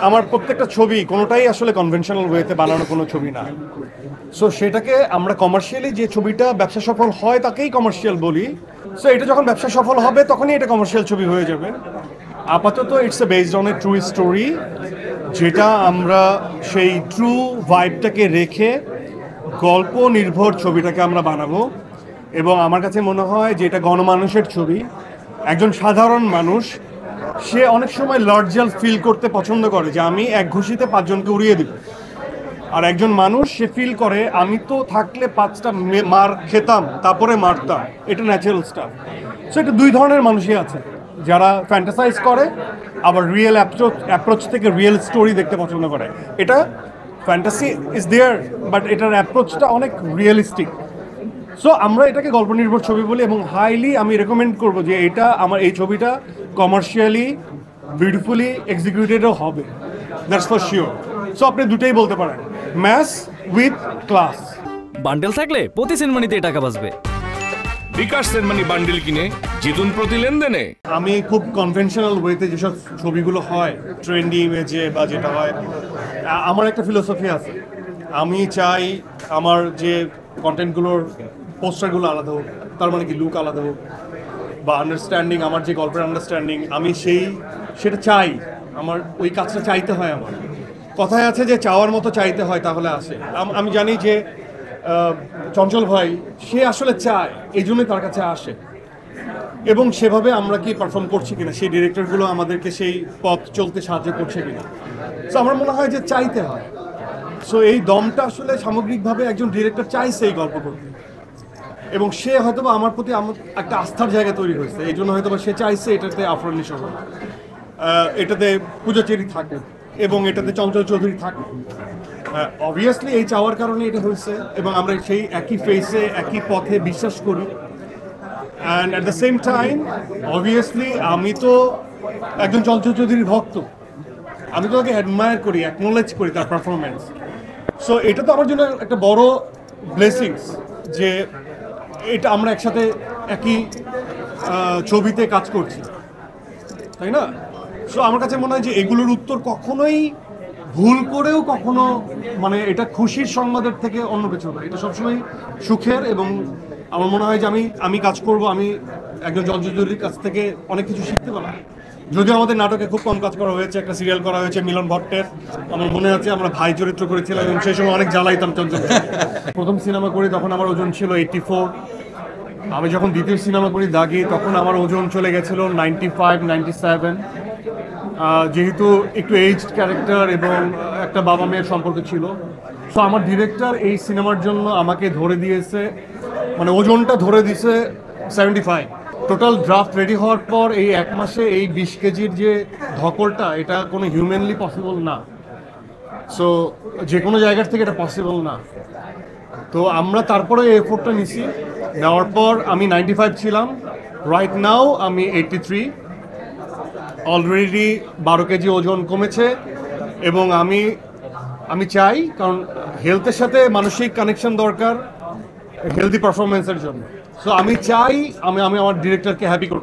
আমার প্রত্যেকটা ছবি কোনোটাই আসলে কনভেনশনাল ওয়েতে বানানো কোনো ছবি না। সো সেটাকে আমরা কমার্শিয়ালি যে ছবিটা ব্যবসা সফল হয় তাকেই কমার্শিয়াল বলি। সো এটা যখন ব্যবসা সফল হবে তখনই এটা কমার্শিয়াল ছবি হয়ে যাবে। আপাতত it's a based on a true story, যেটা আমরা সেই ট্রু ভাইবটাকে রেখে গল্প নির্ভর ছবিটাকে আমরা বানাবো। এবং আমার কাছে মনে হয় যে এটা গণমানুষের ছবি। একজন সাধারণ মানুষ সে অনেক সময় লর্জাল ফিল করতে পছন্দ করে যে আমি এক ঘুষিতে 5 জনকে উড়িয়ে দিব, আর একজন মানুষ সে ফিল করে আমি তো থাকলে 5টা মার খেতাম তারপরে মারতাম। এটা ন্যাচারাল স্টাফ। সো এটা দুই ধরনের মানুষই আছে, যারা ফ্যান্টাসাইজ করে আবার রিয়েল অ্যাপ্রোচ থেকে রিয়েল স্টোরি দেখতে পছন্দ করে। এটা ফ্যান্টাসি ইজ দেয়ার, বাট এটার অ্যাপ্রোচটা অনেক রিয়েলিস্টিক। সো আমরা এটাকে গল্প নির্ভর ছবি বলি, এবং হাইলি আমি রেকমেন্ড করব যে এটা আমার এই ছবিটা কমার্শিয়ালি বিউটিফুলি এক্সিকিউটেডও হবে, দ্যাটস ফর শিওর। সো আপনি দুটোই বলতে পারেন, ম্যাস উইথ ক্লাস। বান্ডেল থাকলে প্রতি সেনমানিতে টাকা বাঁচবে। বিকাশ সেনমানি বান্ডেল কিনে জিতুন প্রতি লেনদেনে। আমি খুব কনভেনশনাল ওয়েতে যেসব ছবিগুলো হয় ট্রেন্ডি ইমেজে বা যেটা হয়, আমার একটা ফিলোসফি আছে। আমি চাই আমার যে কন্টেন্টগুলোর পোস্টারগুলো আলাদা হোক, তার মানে কি লুক আলাদা হোক, বা আন্ডারস্ট্যান্ডিং, আমার যে গল্পের আন্ডারস্ট্যান্ডিং আমি সেটা চাই। আমার ওই কাজটা চাইতে হয়। আমার কথায় আছে যে চাওয়ার মতো চাইতে হয় তাহলে আসে। আমি জানি যে চঞ্চল ভাই সে আসলে চায়, এই জন্যই তার কাছে আসে। এবং সেভাবে আমরা কি পারফর্ম করছি কিনা, সেই ডিরেক্টরগুলো আমাদেরকে সেই পথ চলতে সাহায্য করছে কিনা। সো আমার মনে হয় যে চাইতে হয়। সো এই দমটা আসলে সামগ্রিকভাবে একজন ডিরেক্টর চাইছে এই গল্প করতে, এবং সে হয়তোবা আমার প্রতি আমার একটা আস্থার জায়গা তৈরি হয়েছে, এই জন্য হয়তোবা সে চাইছে এটাতে আফরান সহ এটাতে পূজা চেরি থাকে এবং এটাতে চঞ্চল চৌধুরী থাকে। অবভিয়াসলি এই চাওয়ার কারণে এটা হয়েছে, এবং আমরা সেই একই ফেসে একই পথে বিশ্বাস করি। And at the same time obviously আমি তো একজন চঞ্চল চৌধুরীর ভক্ত, আমি তো তাকে অ্যাডমায়ার করি, অ্যাকনোলেজ করি তার পারফরমেন্স। সো এটা তো আমার জন্য একটা বড় ব্লেসিংস যে এটা আমরা একসাথে একই ছবিতে কাজ করছি, তাই না? সো আমার কাছে মনে হয় যে এগুলোর উত্তর কখনোই ভুল করেও কখনো মানে এটা খুশির সংবাদের থেকে অন্য কিছু না, এটা সবসময় সুখের। এবং আমার মনে হয় যে আমি কাজ করব, আমি একজন চলচ্চিত্রের কাছ থেকে অনেক কিছু শিখতে পারলাম। যদিও আমাদের নাটকে খুব কম কাজ করা হয়েছে, একটা সিরিয়াল করা হয়েছে মিলন ভট্টের, আমার মনে আছে আমরা ভাই চরিত্র করেছিলাম, এবং সেই সময় অনেক জ্বালাইতাম চঞ্চল। প্রথম সিনেমা করি তখন আমার ওজন ছিল 84। আমি যখন দ্বিতীয় সিনেমা করি দাগি তখন আমার ওজন চলে গেছিল 95, 97। যেহেতু একটু এইজড ক্যারেক্টার এবং একটা বাবা মেয়ের সম্পর্ক ছিল, সো আমার ডিরেক্টর এই সিনেমার জন্য আমাকে ধরে দিয়েছে, মানে ওজনটা ধরে দিয়েছে 75। টোটাল ড্রাফট রেডি হওয়ার পর এই 1 মাসে এই 20 কেজির যে ধকলটা, এটা কোনো হিউম্যানলি পসিবল না। সো যে কোনো জায়গার থেকে এটা পসিবল না। তো আমরা তারপরে এই এফোর্টটা নিছি, নেওয়ার পর আমি 95 ছিলাম, রাইট নাও আমি 83। অলরেডি 12 কেজি ওজন কমেছে। এবং আমি চাই, কারণ হেলথের সাথে মানসিক কানেকশন দরকার হেলদি পারফরমেন্সের জন্য। সো আমি চাই আমি আমার ডিরেক্টরকে হ্যাপি করতে।